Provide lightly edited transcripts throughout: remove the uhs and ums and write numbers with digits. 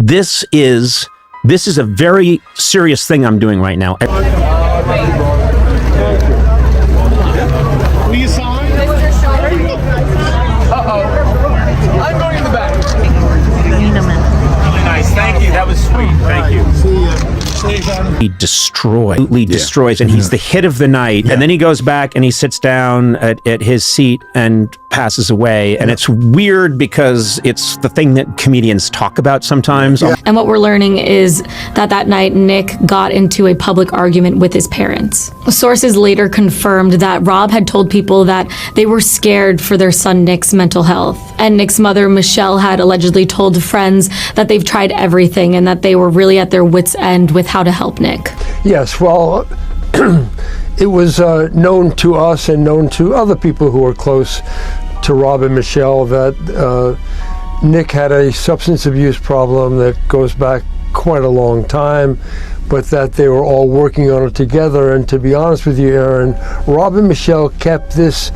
This is a very serious thing I'm doing right now. Will you sign? Uh-oh. I'm going in the back. Really nice. Thank you. That was sweet. Thank you. See ya. He destroys, and he's the hit of the night. And then he goes back and he sits down at his seat and passes away. And it's weird because it's the thing that comedians talk about sometimes. And what we're learning is that night Nick got into a public argument with his parents. Sources later confirmed that Rob had told people that they were scared for their son Nick's mental health. And Nick's mother, Michelle, had allegedly told friends that they've tried everything and that they were really at their wits' end with how to help Nick. Yes, well, it was known to us and known to other people who were close to Rob and Michelle that Nick had a substance abuse problem that goes back quite a long time, but that they were all working on it together. And to be honest with you, Aaron, Rob and Michelle kept this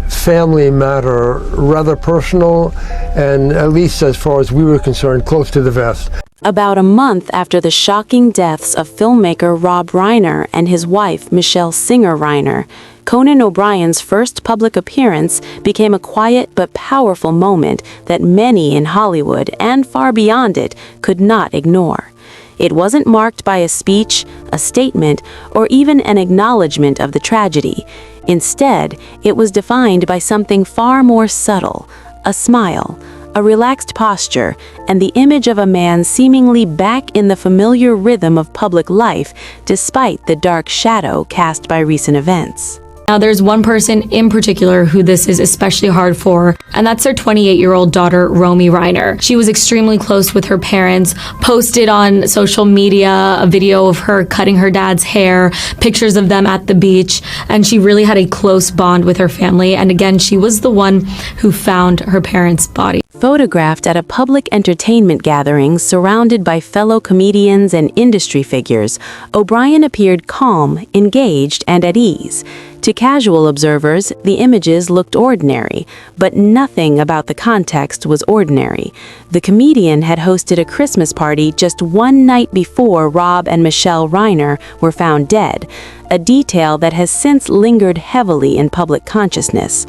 family matter rather personal and, at least as far as we were concerned, close to the vest. About a month after the shocking deaths of filmmaker Rob Reiner and his wife Michelle Singer Reiner, Conan O'Brien's first public appearance became a quiet but powerful moment that many in Hollywood and far beyond it could not ignore. It wasn't marked by a speech, a statement, or even an acknowledgement of the tragedy. Instead, it was defined by something far more subtle, a smile, a relaxed posture, and the image of a man seemingly back in the familiar rhythm of public life despite the dark shadow cast by recent events. Now, there's one person in particular who this is especially hard for, and that's their 28-year-old daughter, Romy Reiner. She was extremely close with her parents, posted on social media a video of her cutting her dad's hair, pictures of them at the beach, and she really had a close bond with her family. And again, she was the one who found her parents' body. Photographed at a public entertainment gathering surrounded by fellow comedians and industry figures, O'Brien appeared calm, engaged, and at ease. To casual observers, the images looked ordinary, but nothing about the context was ordinary. The comedian had hosted a Christmas party just one night before Rob and Michelle Reiner were found dead, a detail that has since lingered heavily in public consciousness.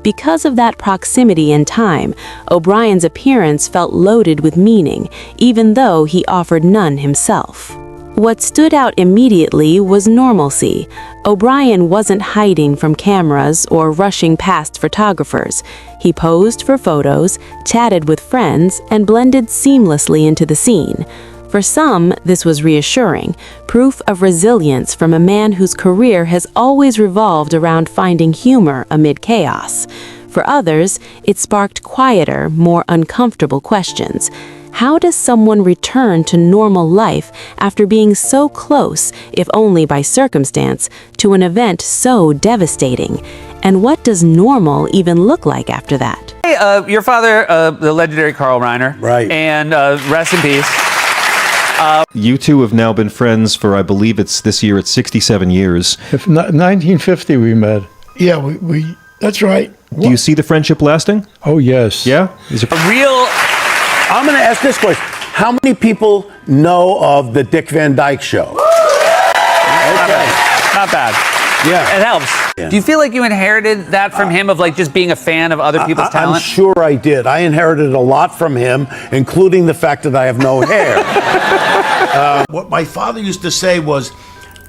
Because of that proximity in time, O'Brien's appearance felt loaded with meaning, even though he offered none himself. What stood out immediately was normalcy. O'Brien wasn't hiding from cameras or rushing past photographers. He posed for photos, chatted with friends, and blended seamlessly into the scene. For some, this was reassuring, proof of resilience from a man whose career has always revolved around finding humor amid chaos. For others, it sparked quieter, more uncomfortable questions. How does someone return to normal life after being so close, if only by circumstance, to an event so devastating? And what does normal even look like after that? Hey, your father, the legendary Carl Reiner. Right. And rest in peace. You two have now been friends for, I believe this year, it's 67 years. 1950 we met. Yeah, we that's right. Do you see the friendship lasting? Oh, yes. Yeah? Is it A real... I'm going to ask this question. How many people know of the Dick Van Dyke Show? Okay. Not bad. Yeah. It helps. Yeah. Do you feel like you inherited that from him, of like just being a fan of other people's talent? I'm sure I did. I inherited a lot from him, including the fact that I have no hair. What my father used to say was,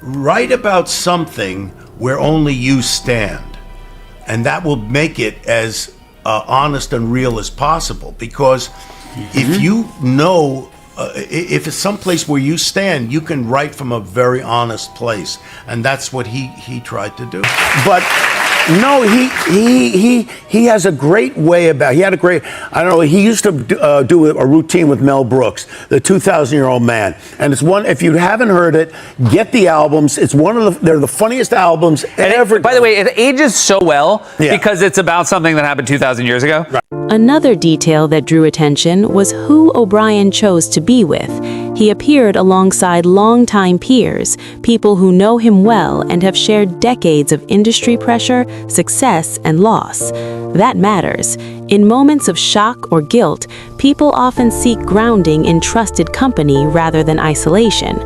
write about something where only you stand. And that will make it as honest and real as possible. Because if you know, if it's someplace where you stand, you can write from a very honest place, and that's what he tried to do. But no, he has a great way about. He had a great. I don't know. He used to do a routine with Mel Brooks, the 2,000-year-old man, and it's one. If you haven't heard it, get the albums. It's one of the. They're the funniest albums ever. By the way, it ages so well because it's about something that happened 2,000 years ago. Right. Another detail that drew attention was who O'Brien chose to be with. He appeared alongside longtime peers, people who know him well and have shared decades of industry pressure, success, and loss. That matters. In moments of shock or guilt, people often seek grounding in trusted company rather than isolation.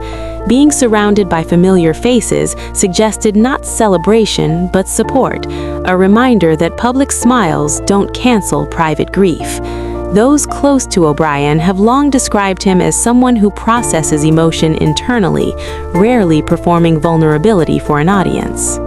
Being surrounded by familiar faces suggested not celebration, but support, a reminder that public smiles don't cancel private grief. Those close to O'Brien have long described him as someone who processes emotion internally, rarely performing vulnerability for an audience.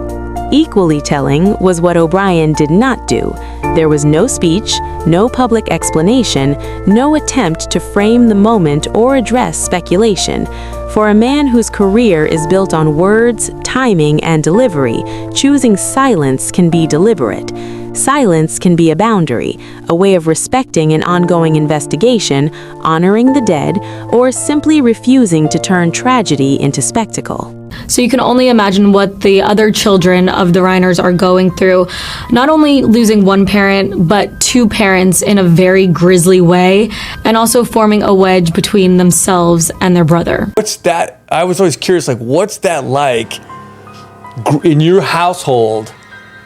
Equally telling was what O'Brien did not do. There was no speech, no public explanation, no attempt to frame the moment or address speculation. For a man whose career is built on words, timing, and delivery, choosing silence can be deliberate. Silence can be a boundary, a way of respecting an ongoing investigation, honoring the dead, or simply refusing to turn tragedy into spectacle. So you can only imagine what the other children of the Reiners are going through, not only losing one parent, but two parents in a very grisly way, and also forming a wedge between themselves and their brother. What's that? I was always curious, like, what's that like in your household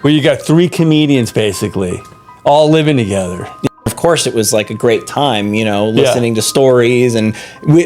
where you got three comedians basically all living together? Of course, it was like a great time, listening to stories and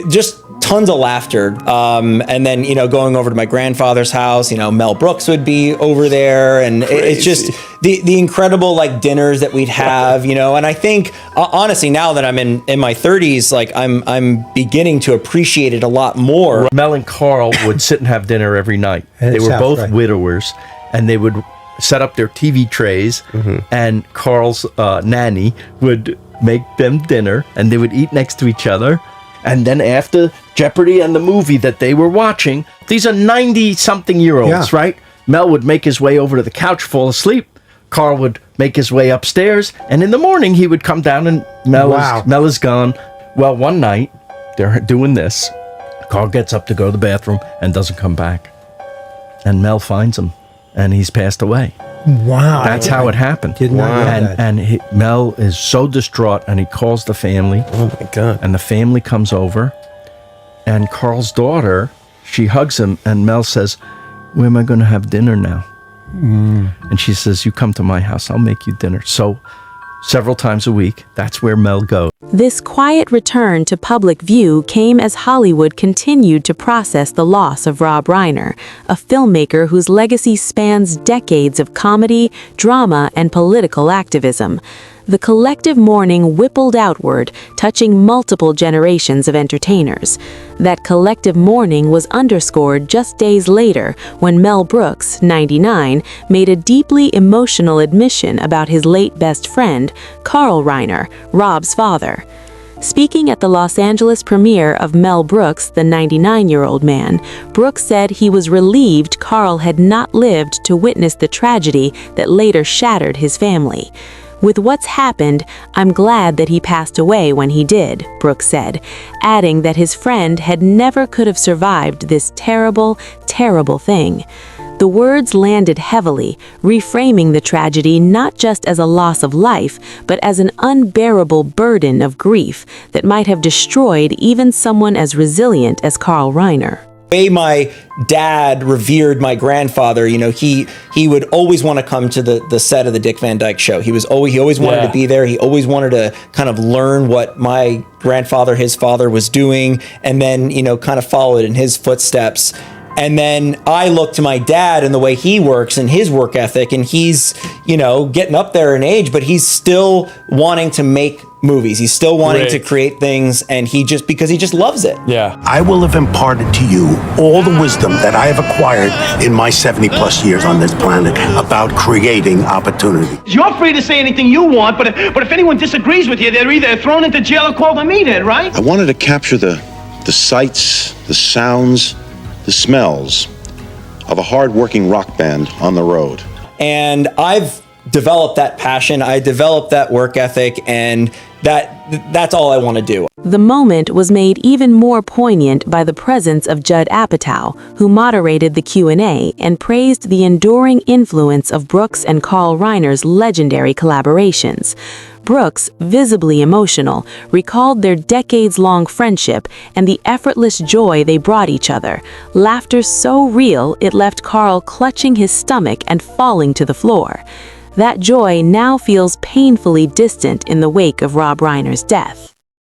just tons of laughter. And then, going over to my grandfather's house, Mel Brooks would be over there. And it's just the incredible like dinners that we'd have, and I think honestly, now that I'm in my 30s, like I'm beginning to appreciate it a lot more. Mel and Carl would sit and have dinner every night. They were both widowers, and they would set up their TV trays, and Carl's nanny would make them dinner, and they would eat next to each other. And then after Jeopardy and the movie that they were watching, these are 90-something-year-olds, right? Mel would make his way over to the couch, fall asleep. Carl would make his way upstairs, and in the morning he would come down and Mel is gone. Well, one night, they're doing this. Carl gets up to go to the bathroom and doesn't come back. And Mel finds him, and he's passed away. Wow. That's how it happened. Did not know that. And Mel is so distraught, and he calls the family. Oh my God. And the family comes over, and Carl's daughter, she hugs him, and Mel says, "Where am I going to have dinner now?" And she says, "You come to my house, I'll make you dinner." So several times a week, that's where Mel goes. This quiet return to public view came as Hollywood continued to process the loss of Rob Reiner, a filmmaker whose legacy spans decades of comedy, drama, and political activism. The collective mourning rippled outward, touching multiple generations of entertainers. That collective mourning was underscored just days later when Mel Brooks, 99, made a deeply emotional admission about his late best friend, Carl Reiner, Rob's father. Speaking at the Los Angeles premiere of Mel Brooks, the 99-year-old man, Brooks said he was relieved Carl had not lived to witness the tragedy that later shattered his family. "With what's happened, I'm glad that he passed away when he did," Brooks said, adding that his friend had never could have survived this terrible, terrible thing. The words landed heavily, reframing the tragedy not just as a loss of life, but as an unbearable burden of grief that might have destroyed even someone as resilient as Carl Reiner. The way my dad revered my grandfather, he would always want to come to the set of the Dick Van Dyke Show. He always wanted to be there. He always wanted to kind of learn what my grandfather, his father, was doing, and then kind of follow it in his footsteps. And then I look to my dad and the way he works and his work ethic, and he's, getting up there in age, but he's still wanting to make movies. He's still wanting to create things, and because he just loves it. Yeah. I will have imparted to you all the wisdom that I have acquired in my 70-plus years on this planet about creating opportunity. You're free to say anything you want, but if anyone disagrees with you, they're either thrown into jail or called a meathead, right? I wanted to capture the sights, the sounds, the smells of a hard-working rock band on the road. And I've developed that passion, I developed that work ethic, and that's all I want to do. The moment was made even more poignant by the presence of Judd Apatow, who moderated the Q&A and praised the enduring influence of Brooks and Carl Reiner's legendary collaborations. Brooks, visibly emotional, recalled their decades-long friendship and the effortless joy they brought each other. Laughter so real it left Carl clutching his stomach and falling to the floor. That joy now feels painfully distant in the wake of Rob Reiner's death.